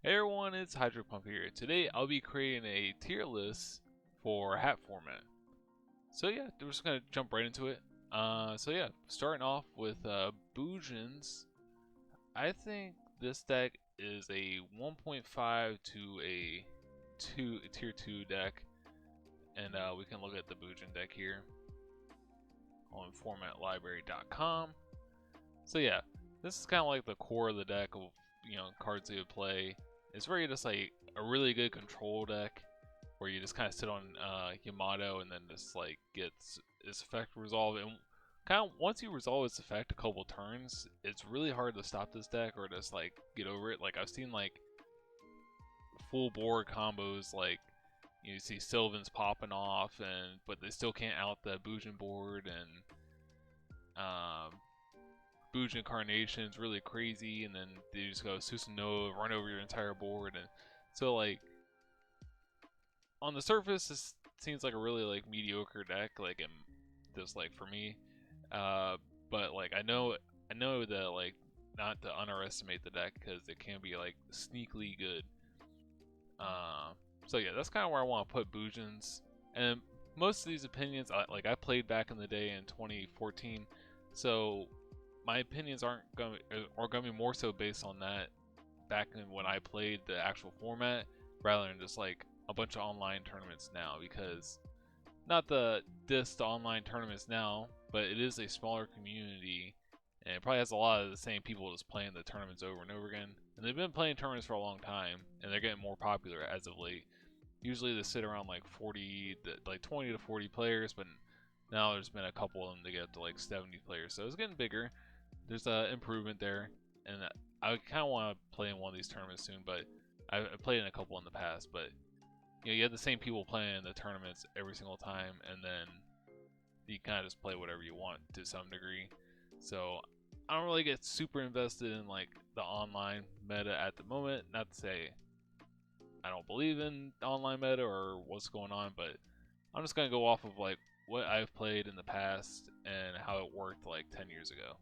Hey everyone, it's Hydropump here. Today I'll be creating a tier list for hat format. So yeah, we're just gonna jump right into it. Starting off with Boojins. I think this deck is a 1.5 to a tier 2 deck, and we can look at the Boojin deck here on formatlibrary.com. So yeah, this is kind of like the core of the deck of cards you would play. It's very just like a really good control deck where you just kind of sit on Yamato and then just like gets its effect resolved. And kind of once you resolve its effect a couple turns, it's really hard to stop this deck or just like get over it. Like I've seen like full board combos like you see Sylvans popping off but they still can't out the Boojin board, and Boojin Incarnation's really crazy, and then they just go Susanoo, run over your entire board, and so like on the surface this seems like a really like mediocre deck, like just like for me, but like I know that like not to underestimate the deck because it can be like sneakily good. So yeah, that's kind of where I want to put Boojins, and most of these opinions I played back in the day in 2014, so my opinions are going to be more so based on that back in when I played the actual format rather than just like a bunch of online tournaments now, because not the diss to online tournaments now, but it is a smaller community and it probably has a lot of the same people just playing the tournaments over and over again, and they've been playing tournaments for a long time and they're getting more popular as of late. Usually they sit around like 20 to 40 players, but now there's been a couple of them to get up to like 70 players, so it's getting bigger. There's an improvement there, and I kind of want to play in one of these tournaments soon, but I've played in a couple in the past, but you have the same people playing in the tournaments every single time, and then you kind of just play whatever you want to some degree. So I don't really get super invested in like the online meta at the moment. Not to say I don't believe in the online meta or what's going on, but I'm just gonna go off of like what I've played in the past and how it worked like 10 years ago.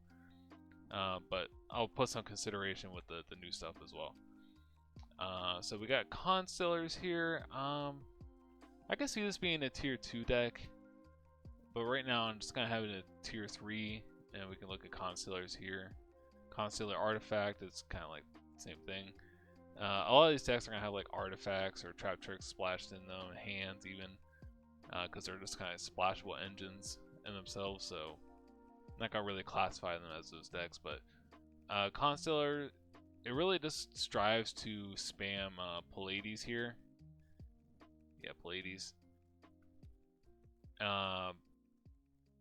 But I'll put some consideration with the new stuff as well. So we got Constellars here. I can see this being a tier 2 deck, but right now I'm just kind of having a tier 3, and we can look at Constellars here. Constellar Artifact, it's kind of like the same thing. A lot of these decks are going to have like artifacts or trap tricks splashed in them, hands even, because they're just kind of splashable engines in themselves, so I'm not gonna really classify them as those decks. But Constellar, it really just strives to spam Pallades here. Yeah, Pallades.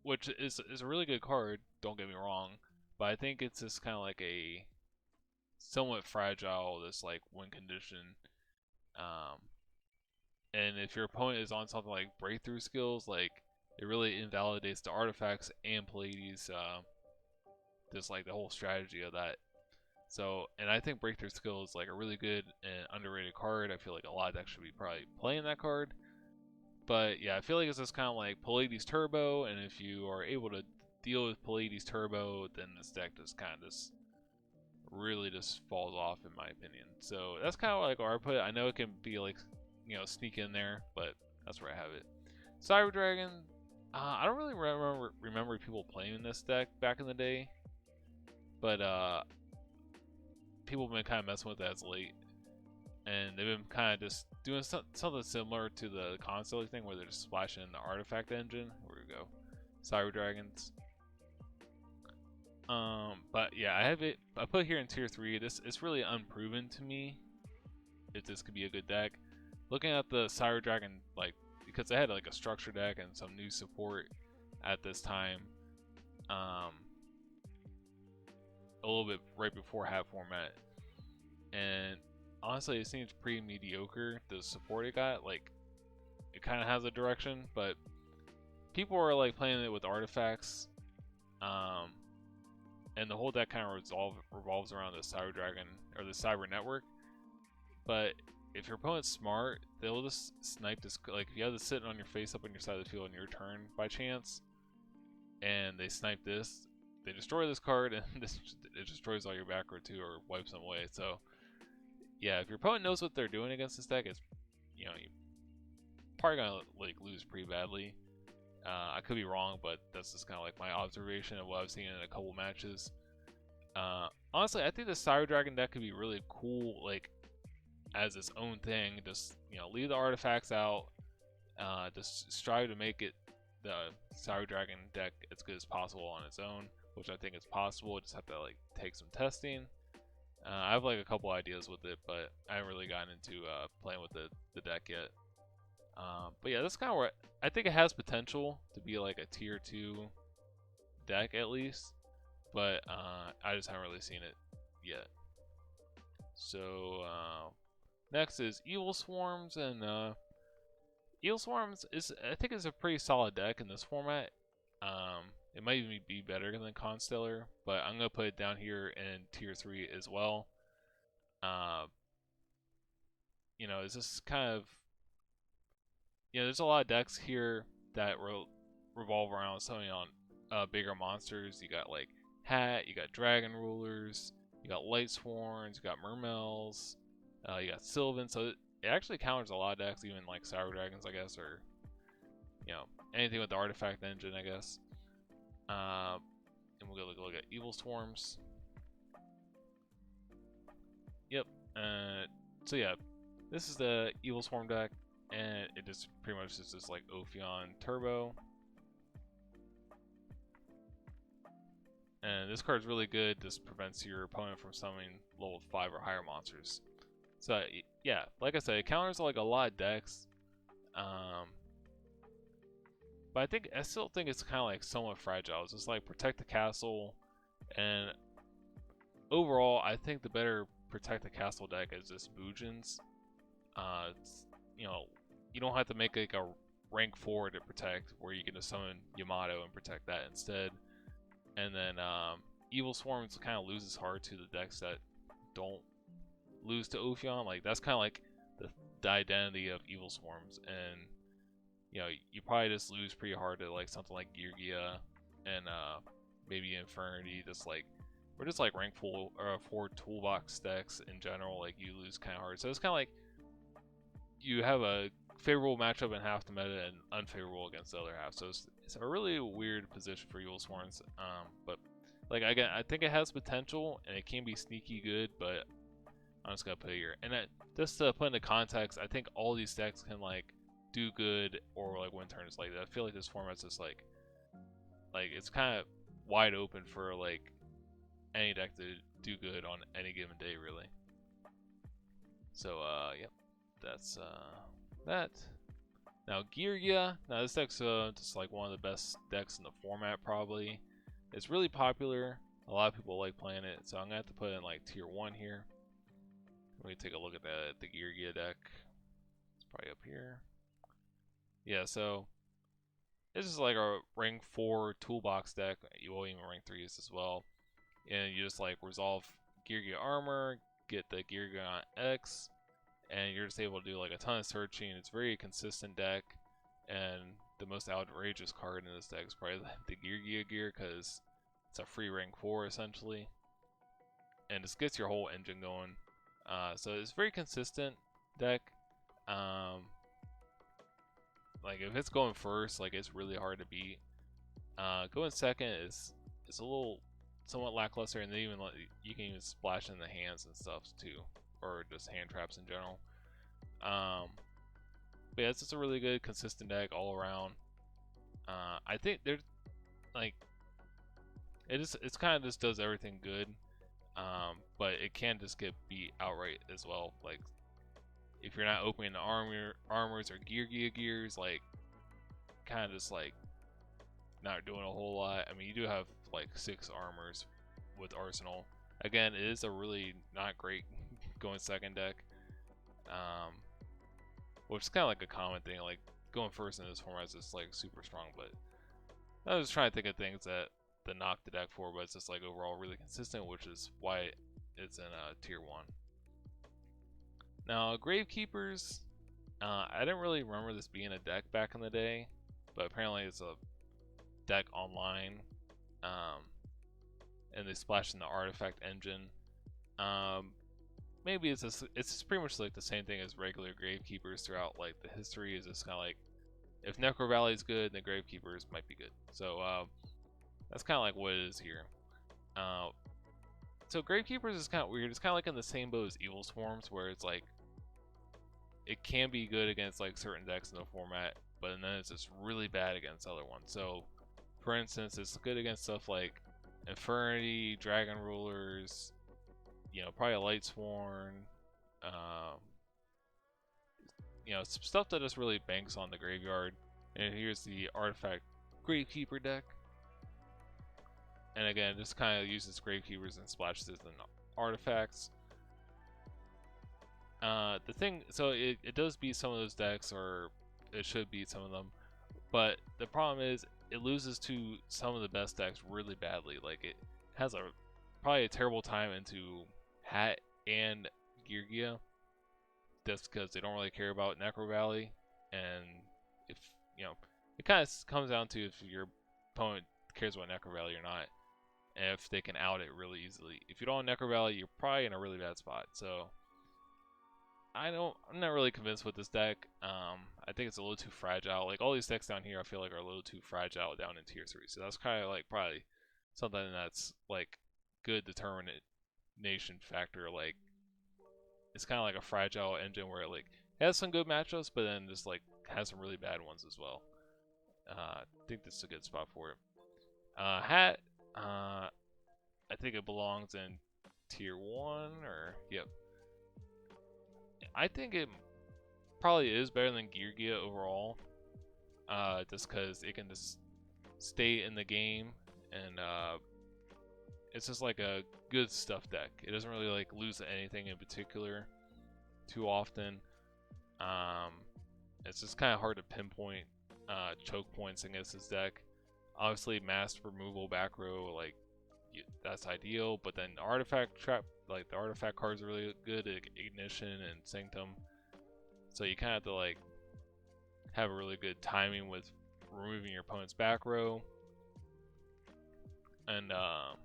Which is a really good card, don't get me wrong, but I think it's just kind of like a somewhat fragile, this like win condition. And if your opponent is on something like breakthrough skills, like it really invalidates the artifacts and Pallades, just like the whole strategy of that. So, and I think breakthrough skill is like a really good and underrated card. I feel like a lot of decks should be probably playing that card. But yeah, I feel like it's just kind of like Pallades Turbo, and if you are able to deal with Pallades Turbo, then this deck just kind of just really just falls off in my opinion. So that's kind of like where I put it. I know it can be like, sneak in there, but that's where I have it. Cyber Dragon, I don't really remember people playing this deck back in the day, but people have been kind of messing with it as late, and they've been kind of just doing something similar to the Constellar thing where they're just splashing the artifact engine. Where we go, Cyber Dragons. But yeah, I put here in tier 3. It's really unproven to me if this could be a good deck. Looking at the Cyber Dragon, like, because they had like a structure deck and some new support at this time, a little bit right before hat format, and honestly it seems pretty mediocre. The support it got, like, it kind of has a direction, but people are like playing it with artifacts, and the whole deck kind of revolves around the Cyber Dragon or the Cyber Network. But if your opponent's smart, they'll just snipe this. Like if you have this sitting on your face up on your side of the field on your turn by chance, and they snipe this, they destroy this card, and it destroys all your back row too, or wipes them away. So yeah, if your opponent knows what they're doing against this deck, it's, you know, you're probably gonna like lose pretty badly. I could be wrong, but that's just kind of like my observation of what I've seen in a couple matches. Honestly, I think the Cyber Dragon deck could be really cool, like as its own thing. Just, you know, leave the artifacts out. Just strive to make it the Cyber Dragon deck as good as possible on its own, which I think is possible. Just have to like take some testing. I have like a couple ideas with it, but I haven't really gotten into playing with the deck yet. But yeah, that's kind of where I think it has potential to be like a tier 2 deck at least, but I just haven't really seen it yet. So next is Evil Swarms, and Evil Swarms I think is a pretty solid deck in this format. It might even be better than Constellar, but I'm gonna put it down here in tier 3 as well. You know, it's just kind of, you know, there's a lot of decks here that revolve around something on bigger monsters. You got like Hat, you got Dragon Rulers, you got Light Sworns, you got Mermels, you got Sylvan. So it actually counters a lot of decks, even like Cyber Dragons, I guess, or, you know, anything with the Artifact Engine, I guess. And we'll go look at Evil Swarms. Yep. So yeah, this is the Evil Swarm deck, and it just pretty much is just like Ophion Turbo. And this card is really good. This prevents your opponent from summoning level 5 or higher monsters. So yeah, like I said, it counters like a lot of decks. But I still think it's kind of like somewhat fragile. It's just like protect the castle, and overall, I think the better protect the castle deck is just Boojins. You know, you don't have to make like a rank 4 to protect, where you can just summon Yamato and protect that instead. And then Evil Swarms kind of loses hard to the decks that don't lose to Ophion. Like that's kind of like the identity of Evil Swarms, and you know, you probably just lose pretty hard to like something like Geara and maybe Infernity. Just like, we're just like rank 4 toolbox decks in general. Like you lose kind of hard. So it's kind of like you have a favorable matchup in half the meta and unfavorable against the other half. So it's a really weird position for Evil Swarms. But like again, I think it has potential and it can be sneaky good. But I'm just gonna put it here. And just to put into context, I think all these decks can like do good or like win turns like that. I feel like this format's just like it's kind of wide open for like any deck to do good on any given day, really. So yep, that's that. Now Geara, now this deck's just like one of the best decks in the format probably. It's really popular. A lot of people like playing it, so I'm gonna have to put it in like tier 1 here. Let me take a look at the Geara deck. It's probably up here. Yeah, so this is like a rank 4 toolbox deck. You will even rank 3s as well. And you just like resolve Geara armor, get the Geara X, and you're just able to do like a ton of searching. It's a very consistent deck, and the most outrageous card in this deck is probably the Geara because it's a free rank 4 essentially, and just gets your whole engine going. So it's a very consistent deck. Like if it's going first, like it's really hard to beat. Going second is a little somewhat lackluster, and then even like, you can even splash in the hands and stuff too, or just hand traps in general. But yeah, it's just a really good consistent deck all around. I think there's like it's kind of just does everything good, but it can just get beat outright as well. Like if you're not opening the armors or gears, like kind of just like not doing a whole lot. I mean, you do have like 6 armors with Arsenal. Again, it is a really not great going second deck, which is kind of like a common thing. Like going first in this format is just like super strong. But I was trying to think of things that knock the deck for, but it's just like overall really consistent, which is why it's in tier 1. Now, Gravekeepers, I didn't really remember this being a deck back in the day, but apparently it's a deck online, and they splashed in the Artifact Engine. maybe it's pretty much like the same thing as regular Gravekeepers throughout like the history. Is just kind of like if Necro Valley is good, then Gravekeepers might be good. So that's kind of like what it is here. So Gravekeepers is kind of weird. It's kind of like in the same boat as Evil Swarms, where it's like it can be good against like certain decks in the format, but then it's just really bad against other ones. So, for instance, it's good against stuff like Infernity, Dragon Rulers, you know, probably a Light Sworn, you know, some stuff that just really banks on the graveyard. And here's the Artifact Gravekeeper deck. And again, just kind of uses Gravekeepers and splashes it in artifacts. The thing, so it does beat some of those decks, or it should beat some of them, but the problem is it loses to some of the best decks really badly. Like it has probably a terrible time into Hat and Geara, just because they don't really care about Necro Valley, and if you know, it kind of comes down to if your opponent cares about Necro Valley or not, and if they can out it really easily. If you don't have Necro Valley, you're probably in a really bad spot. So I'm not really convinced with this deck. I think it's a little too fragile. Like all these decks down here, I feel like are a little too fragile down in tier 3. So that's kind of like probably something that's like good determination factor. Like it's kind of like a fragile engine where it like has some good matchups, but then just like has some really bad ones as well. I think this is a good spot for it. Hat, I think it belongs in tier 1 or yep. I think it probably is better than Geara overall, just because it can just stay in the game, and it's just like a good stuff deck. It doesn't really like lose anything in particular too often. It's just kind of hard to pinpoint choke points against this deck. Obviously, mass removal back row, like that's ideal, but then artifact trap, like the artifact cards are really good at Ignition and Sanctum, so you kind of have to like have a really good timing with removing your opponent's back row, and on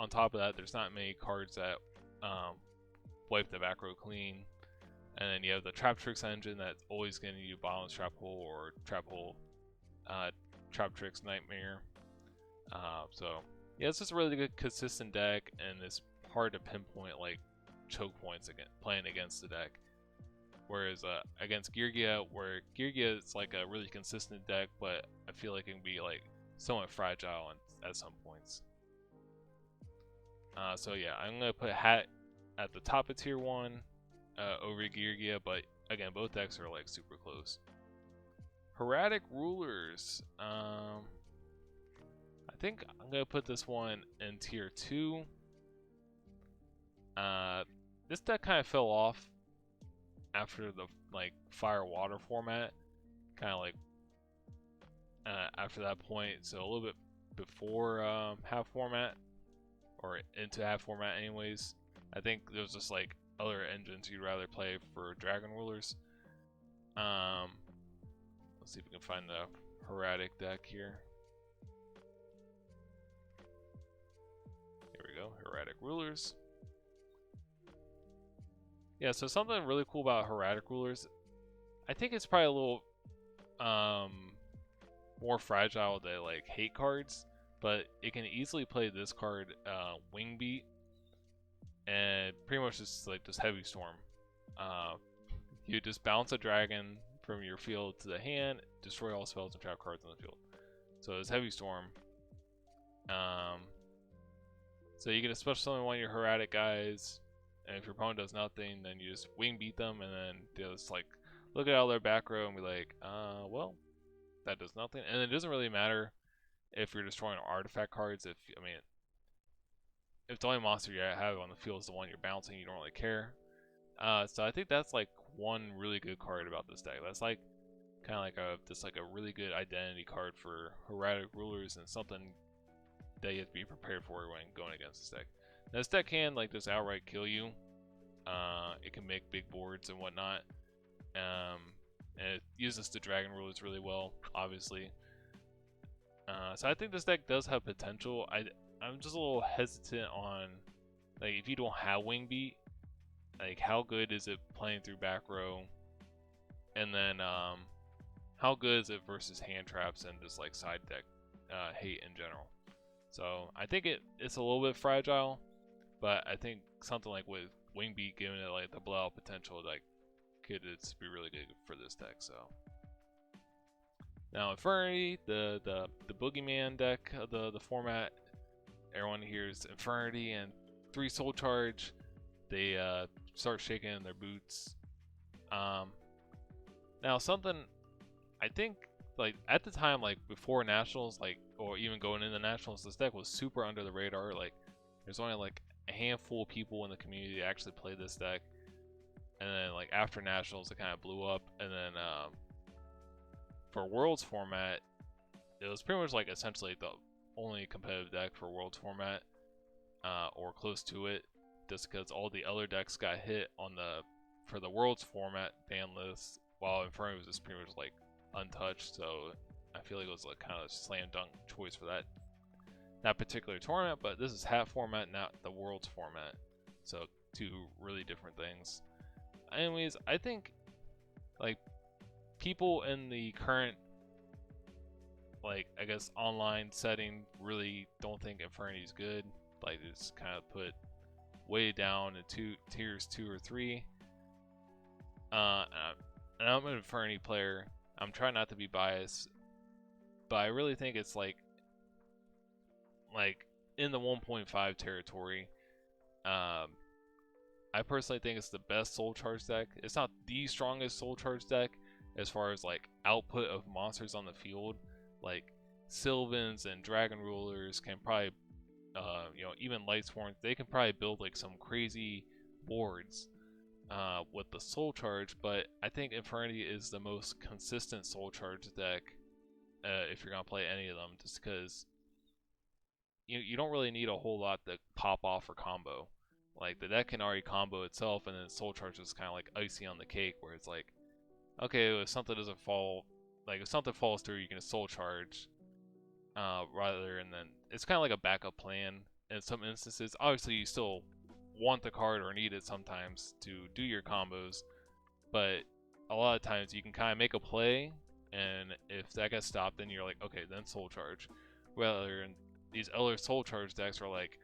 top of that, there's not many cards that wipe the back row clean. And then you have the Trap Tricks engine that's always going to use Bottomless Trap Hole or Trap Hole Trap Tricks Nightmare. So yeah, it's just a really good consistent deck, and it's hard to pinpoint like choke points playing against the deck. Whereas against Geara, where Geara is like a really consistent deck, but I feel like it can be like somewhat fragile at some points. So yeah, I'm gonna put Hat at the top of tier 1 over Geara, but again, both decks are like super close. Hortic Rulers. I think I'm gonna put this one in tier 2. This deck kind of fell off after the like Fire Water format, kind of like after that point. So a little bit before half format, or into half format, anyways. I think there was just like other engines you'd rather play for Dragon Rulers. Let's see if we can find the Hortic deck here. Here we go, Hortic Rulers. Yeah, so something really cool about Hortic Rulers, I think it's probably a little more fragile than like hate cards, but it can easily play this card, Wing Beat, and pretty much just like this Heavy Storm. You just bounce a dragon from your field to the hand, destroy all spells and trap cards on the field. So it's Heavy Storm. So you can special summon one of your Hortic guys, and if your opponent does nothing, then you just Wing Beat them, and then just like look at all their back row and be like, well, that does nothing. And it doesn't really matter if you're destroying artifact cards. If the only monster you have on the field is the one you're bouncing, you don't really care. So I think that's like one really good card about this deck. That's like kind of like a really good identity card for Hortic Rulers, and something that you have to be prepared for when going against this deck. Now, this deck can like just outright kill you. It can make big boards and whatnot. And it uses the Dragon Rulers really well, obviously. So I think this deck does have potential. I'm just a little hesitant on like if you don't have wing beat, like how good is it playing through back row, and then how good is it versus hand traps and just like side deck hate in general. So I think it's a little bit fragile, but I think something like with wing beat giving it like the blowout potential, like could it's be really good for this deck. So now Infernity, the boogeyman deck of the format, everyone hears Infernity and 3 soul charge, they start shaking in their boots. Now something I think like at the time, like before nationals, like or even going into nationals, this deck was super under the radar. Like there's only like a handful of people in the community that actually play this deck, and then like after nationals it kind of blew up, and then for Worlds format it was pretty much like essentially the only competitive deck for Worlds format, or close to it, just because all the other decks got hit on for the Worlds format ban list, while Infernal was just pretty much like untouched. So I feel like it was like kind of slam dunk choice for that particular tournament. But this is hat format, not the Worlds format, so 2 really different things. Anyways, I think like people in the current, like I guess online setting, really don't think Infernity is good. Like it's kind of put way down in tiers 2 or 3. And I'm an Infernity player. I'm trying not to be biased, but I really think it's like in the 1.5 territory. I personally think it's the best soul charge deck. It's not the strongest soul charge deck as far as like output of monsters on the field. Like Sylvans and Dragon Rulers can probably, even Lightsworn, they can probably build like some crazy boards with the soul charge. But I think Infernity is the most consistent soul charge deck if you're gonna play any of them, just because you don't really need a whole lot to pop off or combo. Like the deck can already combo itself, and then soul charge is kind of like icing on the cake, where it's like, okay, if something doesn't fall, like if something falls through, you can soul charge, rather, and then it's kind of like a backup plan in some instances. Obviously, you still want the card or need it sometimes to do your combos, but a lot of times you can kind of make a play, and if that gets stopped, then you're like, okay, then soul charge. Rather, these other soul charge decks are like,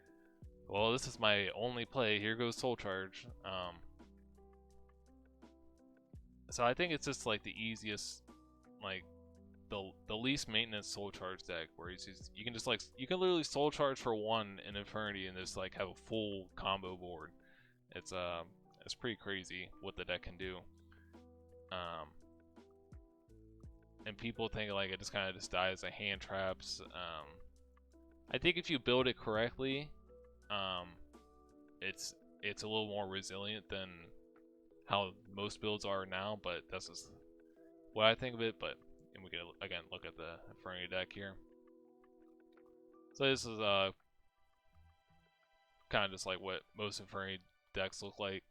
well, this is my only play, here goes soul charge. So I think it's just like the easiest, like the least maintenance soul charge deck, where you can just like, you can literally soul charge for 1 in Infernity and just like have a full combo board. It's pretty crazy what the deck can do. And people think like it just kind of just dies of hand traps. I think if you build it correctly, it's a little more resilient than how most builds are now, but that's just what I think of it. But and we can again look at the Infernity deck here. So this is kind of just like what most Infernity decks look like.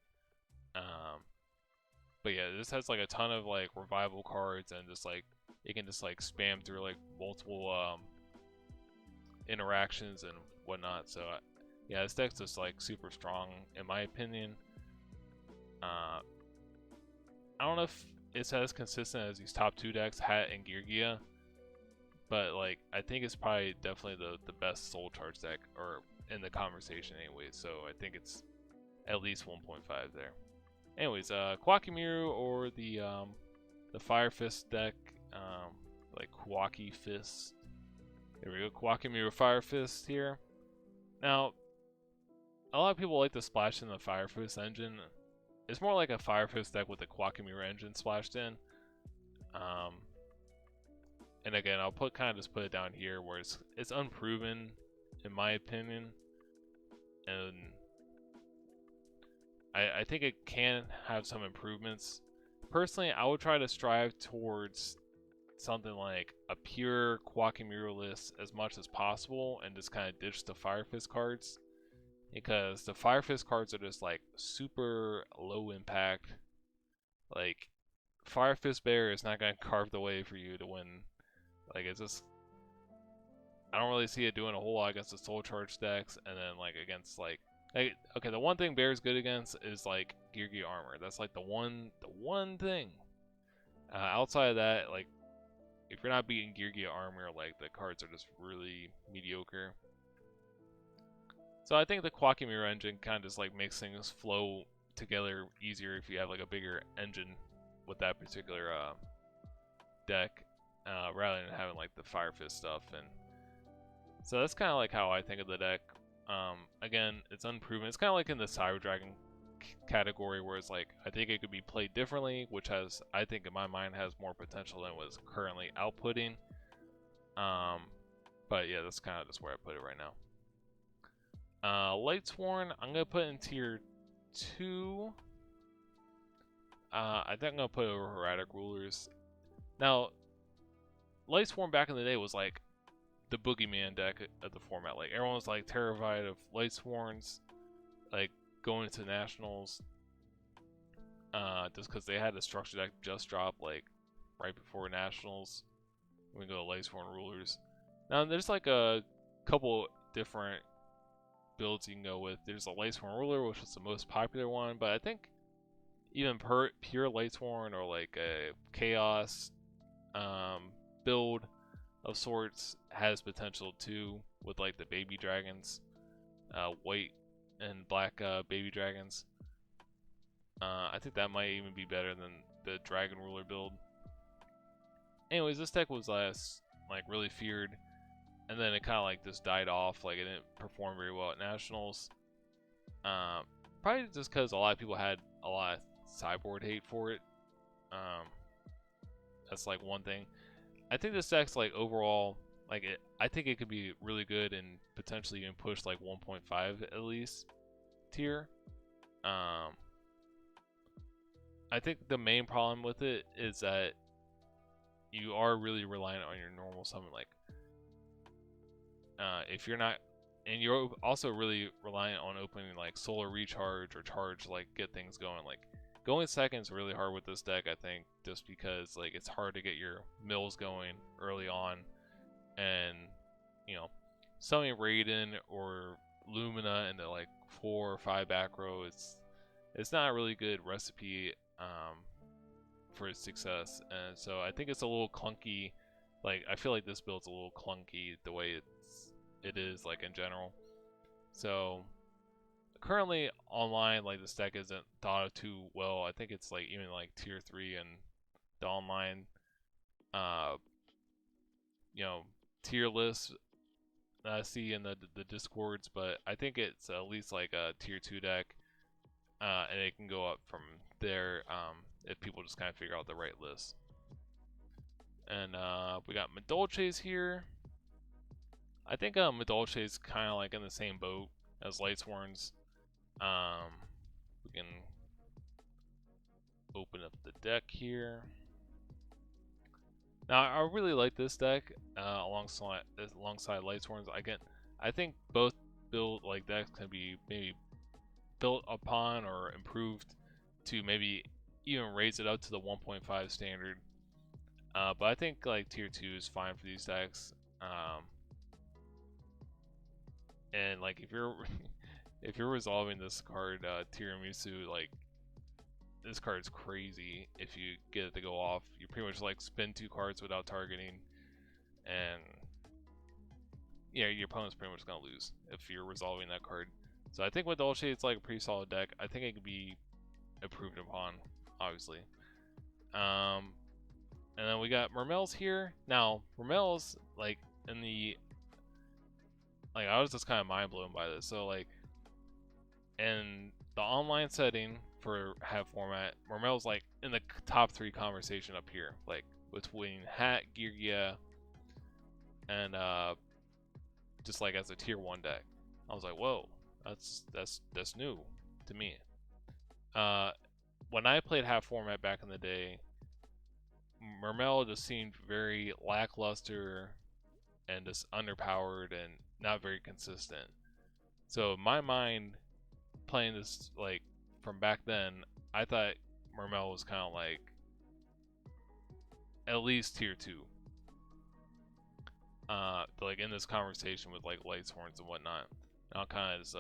But yeah, this has like a ton of like revival cards, and just like it can just like spam through like multiple interactions and whatnot. So yeah, this deck's just like super strong in my opinion. I don't know if it's as consistent as these top 2 decks, Hat and Geara, but like I think it's probably definitely the best soul charge deck, or in the conversation anyway. So I think it's at least 1.5 there. Anyways, Quamir or the Fire Fist deck, like Quacky Fist. There we go, Quamir Fire Fist here. Now, a lot of people like to splash in the Fire Fist engine. It's more like a Fire Fist deck with the Quamir engine splashed in. And again, I'll just put it down here where it's unproven in my opinion, and I think it can have some improvements. Personally, I would try to strive towards something like a pure Quamir list as much as possible, and just kind of ditch the Fire Fist cards, because the Fire Fist cards are just like super low impact. Like Fire Fist Bear is not going to carve the way for you to win. Like it's just, I don't really see it doing a whole lot against the soul charge decks, and then like against like Like, okay, the one thing Bear's good against is like Gear armor. That's like the one thing. Outside of that, like if you're not beating Gear armor, like the cards are just really mediocre. So I think the Quamir engine kind of just like makes things flow together easier if you have like a bigger engine with that particular deck, rather than having like the Fire Fist stuff. And so that's kind of like how I think of the deck. Again, it's unproven. It's kind of like in the Cyber Dragon category where it's like I think it could be played differently, which has, I think in my mind, has more potential than was currently outputting. But yeah, that's kind of just where I put it right now. Lightsworn, I'm gonna put in tier 2. I think I'm gonna put over Hortic Rulers. Now, Lightsworn back in the day was like the boogeyman deck of the format. Like everyone was like terrified of Lightsworns, like going into nationals, just because they had a structure deck just drop like right before nationals. We go to Lightsworn Rulers. Now there's like a couple different builds you can go with. There's a Lightsworn Ruler, which is the most popular one, but I think even pure Lightsworn or like a Chaos build of sorts has potential too, with like the baby dragons, white and black baby dragons. I think that might even be better than the Dragon Ruler build. Anyways, this deck was like really feared, and then it kind of like just died off. Like it didn't perform very well at nationals. Probably just because a lot of people had a lot of sideboard hate for it. That's like one thing. I think this deck's like overall, like I think it could be really good and potentially even push like 1.5 at least tier. I think the main problem with it is that you are really reliant on your normal summon. Like, if you're not, and you're also really reliant on opening like Solar Recharge or Charge to like get things going. Like, going second is really hard with this deck, I think, just because like it's hard to get your mills going early on, and you know, summoning Raiden or Lumina into like 4 or 5 back row, it's not a really good recipe for its success, and so I think it's a little clunky. Like I feel like this build's a little clunky the way it is like in general. So currently online, like this deck isn't thought of too well. I think it's like even like tier 3 and the online tier list that I see in the discords, but I think it's at least like a tier 2 deck, and it can go up from there if people just kind of figure out the right list. And we got Madolche's here. I think Madolche is kind of like in the same boat as Lightsworn's. We can open up the deck here. Now I really like this deck alongside Lightsworn's. I think both build like decks can be maybe built upon or improved to maybe even raise it up to the 1.5 standard. But I think like tier 2 is fine for these decks. And like if you're if you're resolving this card, Tiramisu, like this card is crazy. If you get it to go off, you pretty much like spin 2 cards without targeting, and yeah, your opponent's pretty much gonna lose if you're resolving that card. So I think with Dolce, it's like a pretty solid deck. I think it can be improved upon, obviously. And then we got Mermel's here. Now, Mermel's like in the I was just kind of mind blown by this. So like in the online setting for Hat format, Mermel's like in the top 3 conversation up here, like between Hat, Geara, and just like as a tier 1 deck. I was like, whoa, that's new to me. When I played Hat format back in the day, Mermel just seemed very lackluster and just underpowered and not very consistent. So in my mind, playing this like from back then, I thought Mermel was kind of like at least tier 2. Like in this conversation with like Lightsworns and whatnot. And I'll kind of just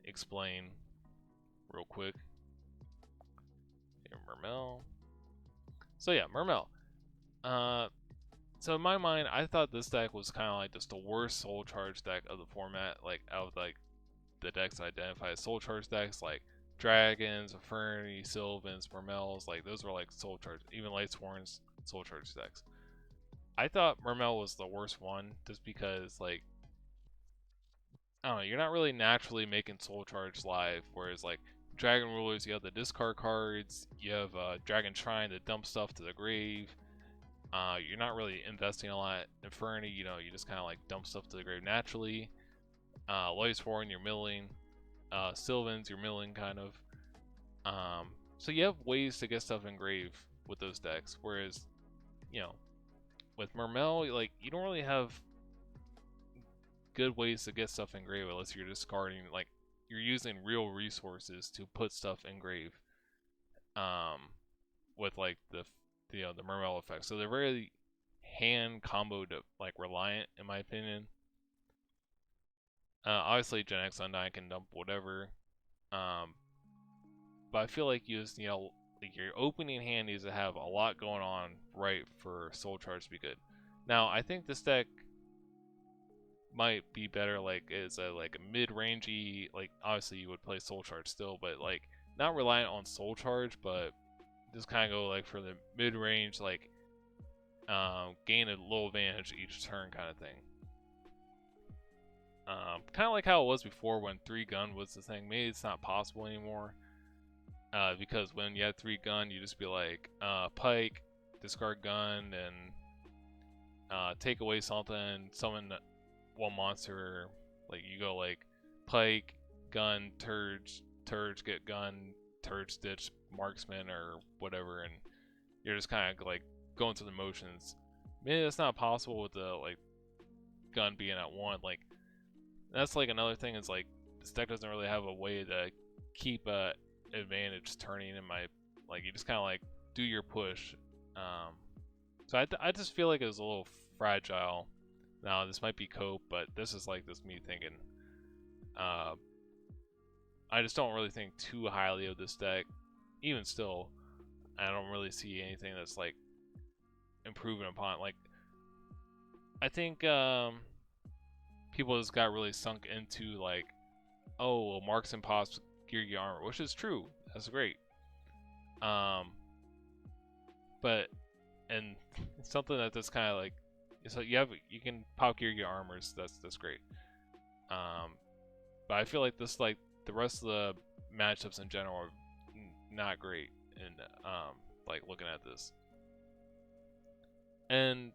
explain real quick. Here, Merl. So yeah, Merl. So in my mind, I thought this deck was kind of like just the worst soul charge deck of the format. Like out of like the decks I identify as soul charge decks, like Dragons, Infernal, Sylvans, Mermels, like those were like soul charge, even Lightsworn's soul charge decks. I thought Merl was the worst one just because like I don't know, you're not really naturally making soul charge live, whereas like Dragon Rulers, you have the discard cards, you have Dragon Shrine to dump stuff to the grave. You're not really investing a lot. Infernal, you know, you just kind of like dump stuff to the grave naturally. Lightsworn, you're milling. Sylvans, you're milling kind of. So you have ways to get stuff in grave with those decks, whereas, you know, with Merl, like you don't really have good ways to get stuff in grave unless you're discarding, like you're using real resources to put stuff in grave. With like the Merl effect, so they're very hand combo to like reliant in my opinion. Obviously Gen X Undyne can dump whatever, but I feel like you just, you know, like your opening hand needs to have a lot going on right for soul charge to be good. Now I think this deck might be better like as a like a mid-rangey, like obviously you would play soul charge still, but like not reliant on soul charge, but just kind of go like for the mid-range, like gain a little advantage each turn kind of thing. Kind of like how it was before when 3 gun was the thing. Maybe it's not possible anymore. Because when you had 3 gun, you just be like pike, discard gun, and take away something, summon one monster. Like you go like pike, gun, turge, get gun, turge, stitch, marksman, or whatever, and you're just kind of like going through the motions. Maybe that's not possible with the like gun being at 1. Like that's like another thing is like this deck doesn't really have a way to keep advantage turning in my, like you just kind of like do your push. So I just feel like it was a little fragile. Now this might be cope, but this is like this me thinking. I just don't really think too highly of this deck. Even still, I don't really see anything that's like improving upon. Like I think people just got really sunk into like, oh well, Marks and Pops Geara armor, which is true. That's great. But and something that that's kind of like, it's like you can pop Geara armors. That's great. But I feel like this, like the rest of the matchups in general are not great. And like looking at this, and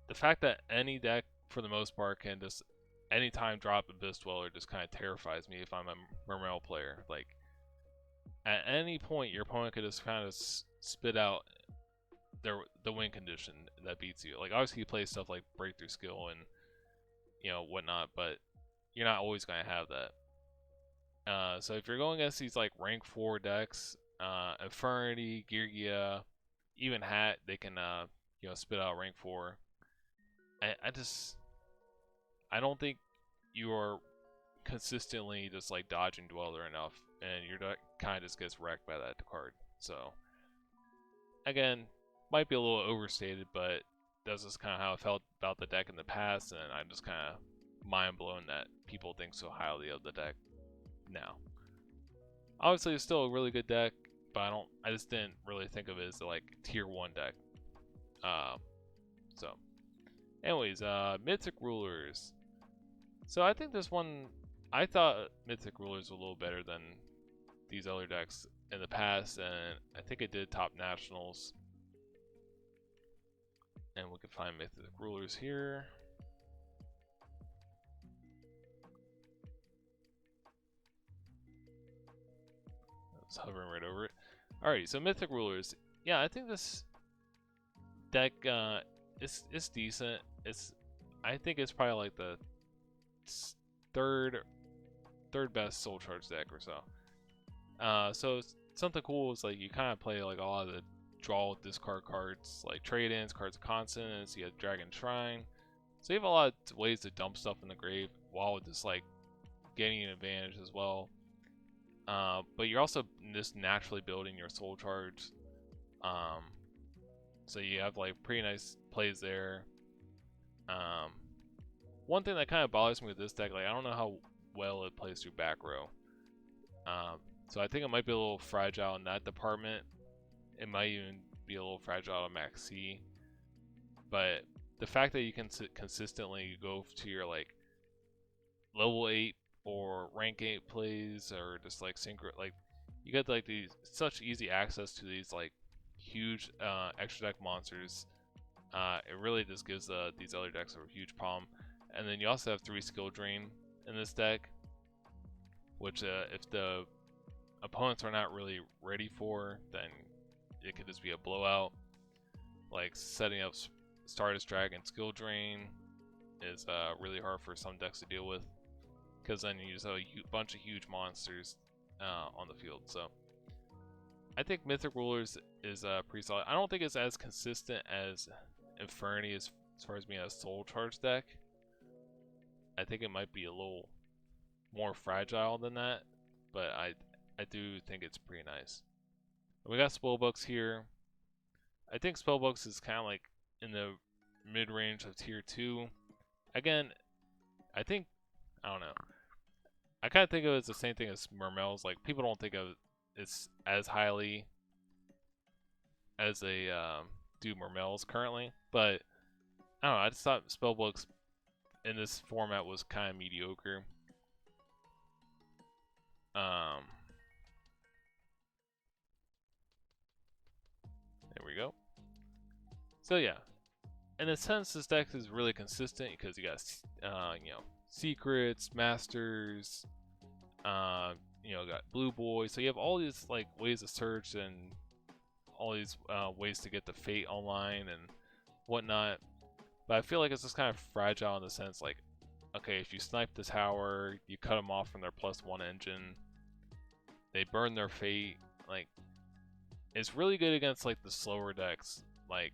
the fact that any deck for the most part can just anytime drop Abyss Dweller just kind of terrifies me if I'm a Merl player. Like at any point your opponent could just kind of spit out the win condition that beats you. Like obviously you play stuff like Breakthrough Skill and you know whatnot, but you're not always going to have that. So if you're going against these like rank 4 decks, Infernity, Geara, even Hat, they can you know spit out rank 4. I don't think you are consistently just like dodging Dweller enough, and your deck kind of just gets wrecked by that card. So again, might be a little overstated, but that's just kind of how I felt about the deck in the past, and I'm just kind of mind blown that people think so highly of the deck now. Obviously, it's still a really good deck, but I just didn't really think of it as like tier 1 deck. So, anyways, Mythic Rulers. So I think this one, I thought Mythic Rulers were a little better than these other decks in the past, and I think it did top nationals. And we can find Mythic Rulers here. I was hovering right over it. Alrighty, so Mythic Rulers. Yeah, I think this deck it's decent. I think it's probably like the third best soul charge deck or so. So something cool is like you kind of play like a lot of the draw discard cards, like trade-ins, cards of consonance. You have Dragon Shrine, so you have a lot of ways to dump stuff in the grave while just like getting an advantage as well. But you're also just naturally building your soul charge. So you have like pretty nice plays there. One thing that kind of bothers me with this deck, like I don't know how well it plays through back row. So I think it might be a little fragile in that department. It might even be a little fragile to max C. But the fact that you can consistently go to your like level 8 or rank 8 plays, or just like synchro, like you get like these such easy access to these like huge extra deck monsters. It really just gives these other decks a huge problem. And then you also have 3 skill drain in this deck, which if the opponents are not really ready for, then it could just be a blowout. Like setting up Stardust Dragon skill drain is really hard for some decks to deal with, because then you just have a bunch of huge monsters on the field. So I think Mythic Rulers is pretty solid. I don't think it's as consistent as Infernal as far as being a soul charge deck. I think it might be a little more fragile than that, but I do think it's pretty nice. We got Spellbooks here. I think Spellbooks is kind of like in the mid-range of tier 2. Again, I don't know. I kind of think of it as the same thing as Merl's. Like, people don't think of it as highly as they do Merl's currently, but I don't know. I just thought Spellbooks in this format was kind of mediocre. There we go. So yeah, in a sense, this deck is really consistent because you got you know, secrets, masters, you know, got blue boy. So you have all these like ways to search and all these ways to get the fate online and whatnot. But I feel like it's just kind of fragile in the sense, like, okay, if you snipe the tower, you cut them off from their +1 engine, they burn their fate. Like, it's really good against like the slower decks, like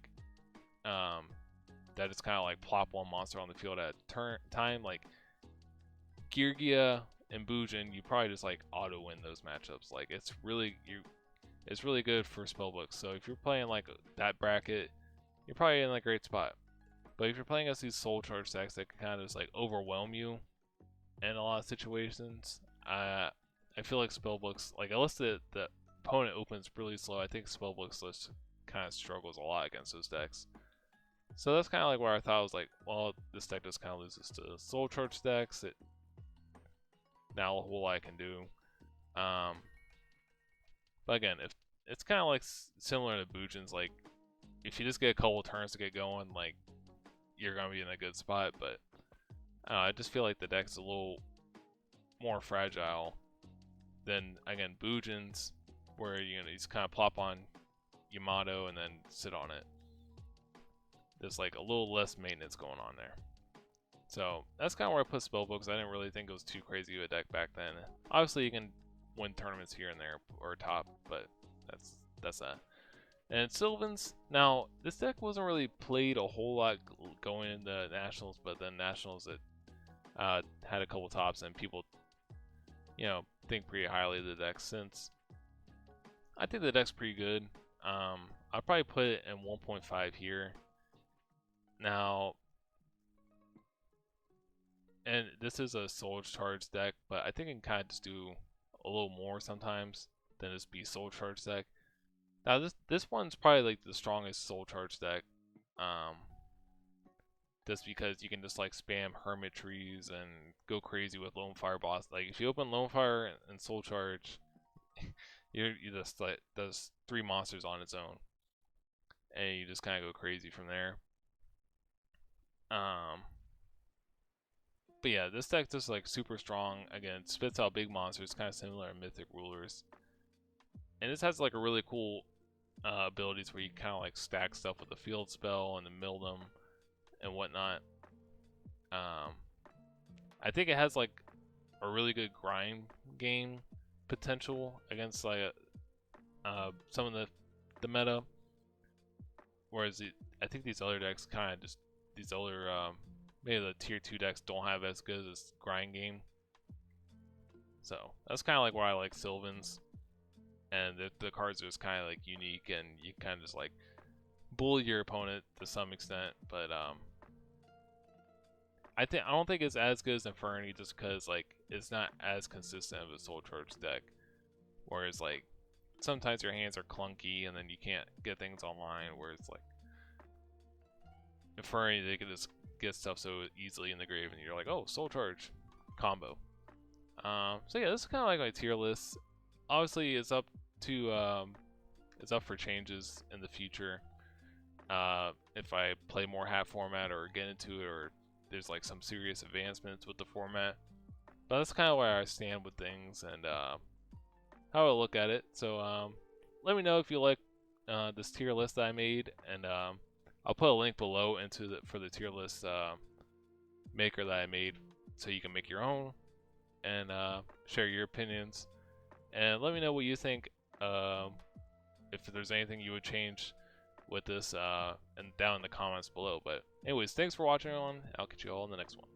that it's kind of like plop one monster on the field at time. Like Geara and Bujin, you probably just like auto win those matchups. Like it's really good for Spellbooks. So if you're playing like that bracket, you're probably in a great spot. But if you're playing against these soul charge decks that can kind of just like overwhelm you in a lot of situations, I feel like Spellbooks, like unless the opponent opens really slow, I think Spellbooks list kind of struggles a lot against those decks. So that's kind of like where I thought, I was like, well, this deck just kind of loses to soul charge decks. It now a whole lot I can do. But again, if it's kind of like similar to Bujin's, like if you just get a couple turns to get going, like you're gonna be in a good spot. But I just feel like the deck's a little more fragile than, again, Bujin's, where you just kind of plop on Yamato and then sit on it. There's like a little less maintenance going on there. So that's kind of where I put Spellbooks. I didn't really think it was too crazy of a deck back then. Obviously you can win tournaments here and there or top, but that's that. And Sylvan's, now this deck wasn't really played a whole lot going into Nationals, but then Nationals it had a couple tops and people, you know, think pretty highly of the deck since. I think the deck's pretty good. I'd probably put it in 1.5 here. Now, and this is a soul charge deck, but I think it can kind of just do a little more sometimes than just be soul charge deck. Now this one's probably like the strongest soul charge deck, just because you can just like spam hermit trees and go crazy with lone fire boss. Like if you open lone fire and soul charge, you just like does 3 monsters on its own, and you just kind of go crazy from there. But yeah, this deck just like super strong. Again, spits out big monsters, kind of similar to Mythic Rulers. And this has like a really cool abilities where you kind of like stack stuff with the field spell and then mill them and whatnot. I think it has like a really good grind game potential against like some of the meta. Whereas I think these other decks kind of just, these other maybe the tier 2 decks don't have as good as this grind game. So that's kind of like why I like Sylvans, and the cards are just kind of like unique, and you kind of just like bully your opponent to some extent. But I don't think it's as good as Infernal, just because like it's not as consistent of a Soul Charge deck. Whereas like sometimes your hands are clunky, and then you can't get things online. Whereas like Infernal, they can just get stuff so easily in the grave, and you're like, oh, Soul Charge combo. So yeah, this is kind of like my tier list. Obviously, it's up for changes in the future. If I play more hat format or get into it, or there's like some serious advancements with the format. But that's kind of where I stand with things and how I look at it. So let me know if you like this tier list that I made, and I'll put a link below for the tier list maker that I made, so you can make your own and share your opinions. And let me know what you think. If there's anything you would change with this, and down in the comments below. But anyways, thanks for watching, everyone. I'll catch you all in the next one.